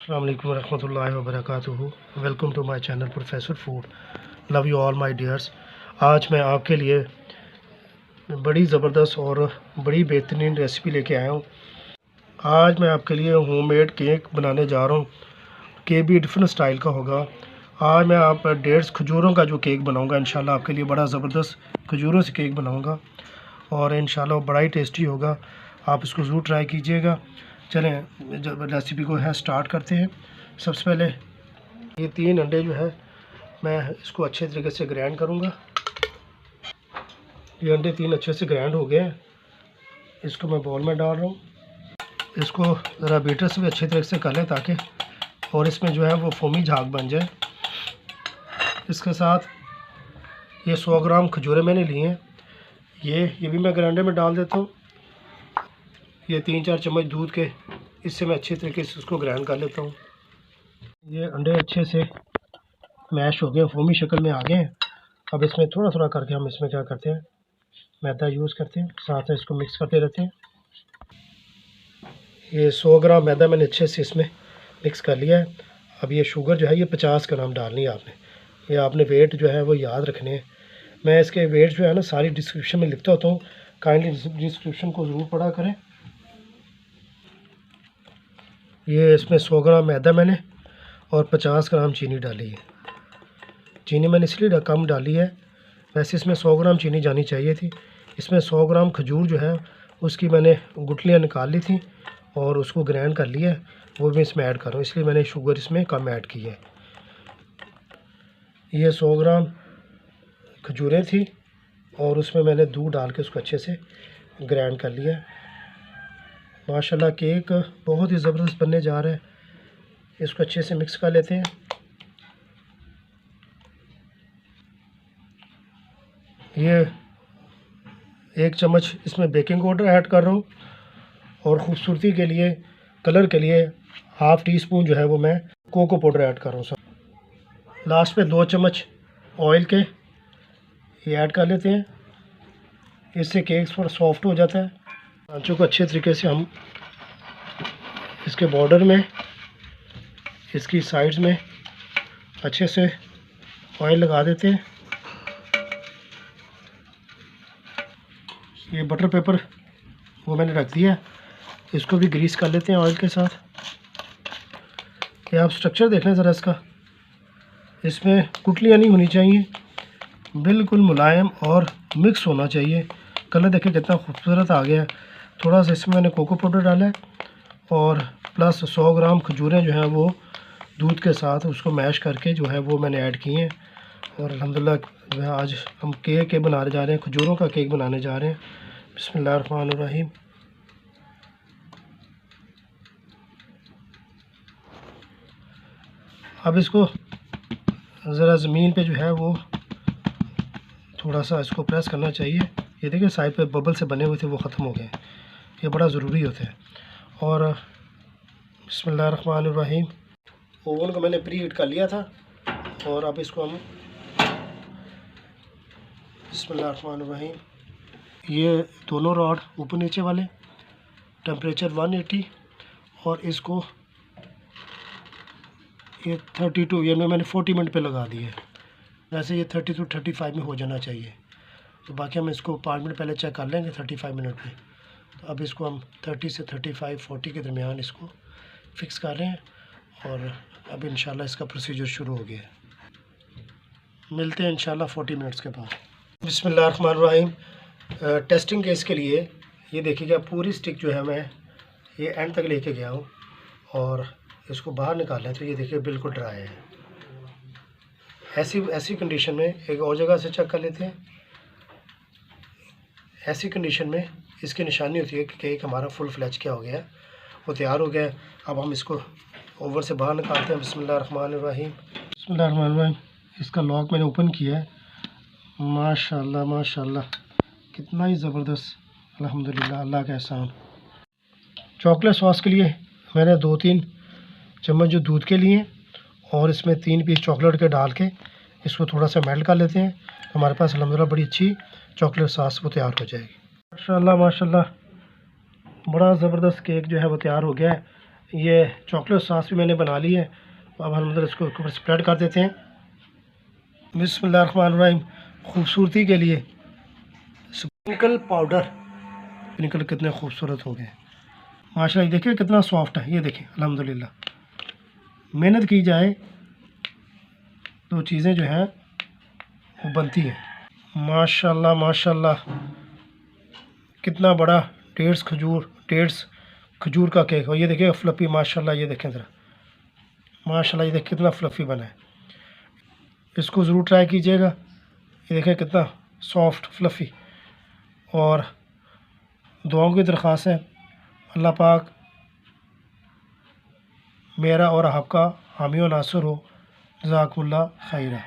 अस्सलाम वालेकुम रहमतुल्लाहि व बरकातुहू। Welcome to my channel professor food. Love you all my dears. आज मैं आपके लिए बड़ी ज़बरदस्त और बड़ी बेहतरीन रेसिपी लेके आया हूँ। आज मैं आपके लिए होममेड केक बनाने जा रहा हूँ। केक भी डिफरेंट स्टाइल का होगा। आज मैं आप 150 खजूरों का जो केक बनाऊँगा इंशाल्लाह आपके लिए बड़ा ज़बरदस्त खजूरों से केक बनाऊँगा और इंशाल्लाह बड़ा ही टेस्टी होगा। आप इसको ज़रूर ट्राई कीजिएगा। चलें जब रेसिपी को है स्टार्ट करते हैं। सबसे पहले ये 3 अंडे जो है मैं इसको अच्छे तरीके से ग्राइंड करूँगा। ये अंडे 3 अच्छे से ग्राइंड हो गए हैं। इसको मैं बाउल में डाल रहा हूँ। इसको ज़रा बीटर से भी अच्छे तरीके से कर लें ताकि और इसमें जो है वो फोमी झाग बन जाए। इसके साथ ये 100 ग्राम खजूरें मैंने लिए हैं। ये भी मैं ग्राइंडर में डाल देता हूँ। ये 3-4 चम्मच दूध के, इससे मैं अच्छे तरीके से उसको ग्राइंड कर लेता हूँ। ये अंडे अच्छे से मैश हो गए, फोमी शक्ल में आ गए हैं। अब इसमें थोड़ा थोड़ा करके हम इसमें क्या करते हैं, मैदा यूज़ करते हैं, साथ में इसको मिक्स करते रहते हैं। ये 100 ग्राम मैदा मैंने अच्छे से इसमें मिक्स कर लिया है। अब ये शुगर जो है ये 50 ग्राम डालनी है आपने। ये आपने वेट जो है वो याद रखने हैं। मैं इसके वेट जो है ना सारी डिस्क्रिप्शन में लिखता होता हूँ, काइंडली डिस्क्रिप्शन को ज़रूर पढ़ा करें। ये इसमें 100 ग्राम मैदा मैंने और 50 ग्राम चीनी डाली है। चीनी मैंने इसलिए कम डाली है, वैसे इसमें 100 ग्राम चीनी जानी चाहिए थी। इसमें 100 ग्राम खजूर जो है उसकी मैंने गुठलियाँ निकाल ली थी और उसको ग्राइंड कर लिया है, वो भी इसमें ऐड कर रहा हूँ, इसलिए मैंने शुगर इसमें कम ऐड की है। ये 100 ग्राम खजूरें थी और उसमें मैंने दूध डाल के उसको अच्छे से ग्राइंड कर लिया है। माशाल्लाह केक बहुत ही ज़बरदस्त बनने जा रहा है। इसको अच्छे से मिक्स कर लेते हैं। ये 1 चम्मच इसमें बेकिंग पाउडर ऐड कर रहा हूँ और ख़ूबसूरती के लिए, कलर के लिए ½ टीस्पून जो है वो मैं कोको पाउडर ऐड कर रहा हूँ सब। लास्ट में 2 चम्मच ऑयल के ये ऐड कर लेते हैं। इससे केक थोड़ा सॉफ्ट हो जाता है। सांचों को अच्छे तरीके से हम इसके बॉर्डर में, इसकी साइड्स में अच्छे से ऑयल लगा देते हैं। ये बटर पेपर वो मैंने रख दिया है, इसको भी ग्रीस कर लेते हैं ऑयल के साथ। ये आप स्ट्रक्चर देख लें ज़रा इसका, इसमें गुठलियाँ नहीं होनी चाहिए, बिल्कुल मुलायम और मिक्स होना चाहिए। कलर देखिए कितना खूबसूरत आ गया है। थोड़ा सा इसमें मैंने कोको पाउडर डाला है और प्लस 100 ग्राम खजूरें जो हैं वो दूध के साथ उसको मैश करके जो है वो मैंने ऐड किए हैं। और अल्हम्दुलिल्लाह जो है आज हम केक बनाने जा रहे हैं, खजूरों का केक बनाने जा रहे हैं। बिस्मिल्लाहिर्रहमानिर्रहीम। अब इसको ज़रा ज़मीन पे जो है वो थोड़ा सा इसको प्रेस करना चाहिए। ये देखिए साइड पे बबल से बने हुए थे वो ख़त्म हो गए। ये बड़ा ज़रूरी होता है। और बिस्मिल्लाहिर्रहमानिर्रहीम। ओवन को मैंने प्री हीट कर लिया था और अब इसको हम बिस्मिल्लाहिर्रहमानिर्रहीम, ये दोनों रॉड ऊपर नीचे वाले टेम्परेचर 180 और इसको ये 32 ये मैंने 40 मिनट पे लगा दिए। वैसे ये 30 to 35 में हो जाना चाहिए, तो बाकी हम इसको 5 मिनट पहले चेक कर लेंगे 35 मिनट में। तो अब इसको हम 30 से 35 40 के दरमियान इसको फिक्स कर रहे हैं और अब इंशाल्लाह इसका प्रोसीजर शुरू हो गया है। मिलते हैं इंशाल्लाह 40 मिनट्स के बाद। बिस्मिल्लाहिर्रहमानिर्रहीम। टेस्टिंग केस के लिए ये देखिएगा पूरी स्टिक जो है मैं ये एंड तक लेके गया हूँ और इसको बाहर निकालें तो ये देखिए बिल्कुल ड्राई है। ऐसी कंडीशन में एक और जगह से चेक कर लेते हैं। ऐसी कंडीशन में इसकी निशानी होती है कि केक हमारा फुल फ्लैच क्या हो गया है, वो तैयार हो गया है। अब हम इसको ओवन से बाहर निकालते हैं। बिस्मिल्लाहिर्रहमानिर्रहीम। बिस्मिल्लाहिर्रहमानिर्रहीम। इसका लॉक मैंने ओपन किया है। माशाल्लाह माशाल्लाह कितना ही ज़बरदस्त, अल्हम्दुलिल्लाह, अल्लाह का एहसान। चॉकलेट सॉस के लिए मैंने 2-3 चम्मच जो दूध के लिए और इसमें 3 पीस चॉकलेट के डाल के इसको थोड़ा सा मेल्ट कर लेते हैं। हमारे पास अल्हम्दुलिल्लाह बड़ी अच्छी चॉकलेट सॉस वो तैयार हो जाएगी। माशाल्लाह माशाल्लाह बड़ा ज़बरदस्त केक जो है वो तैयार हो गया है। ये चॉकलेट सॉस भी मैंने बना ली है। अब हम अंदर इसको ऊपर स्प्रेड कर देते हैं। बिस्मिल्लाहिर्रहमानिर्रहीम। खूबसूरती के लिए स्प्रिंकल पाउडर, स्प्रिंकल कितने खूबसूरत हो गए माशाल्लाह। ये देखिए कितना सॉफ्ट है, ये देखिए अल्हम्दुलिल्लाह। मेहनत की जाए तो चीज़ें जो हैं वो बनती हैं। माशाल्लाह माशाल्लाह, कितना बड़ा डेट्स खजूर का केक। और ये देखिए फ्लफ़ी माशाल्लाह, ये देखें ज़रा माशाल्लाह, ये देखिए कितना फ्लफ़ी बना है। इसको ज़रूर ट्राई कीजिएगा। ये देखें कितना सॉफ्ट फ्लफ़ी। और दुआओं की दरख्वास्त है, अल्लाह पाक मेरा और आपका हामी व नासिर हो। जज़ाकुमुल्लाह खैरा।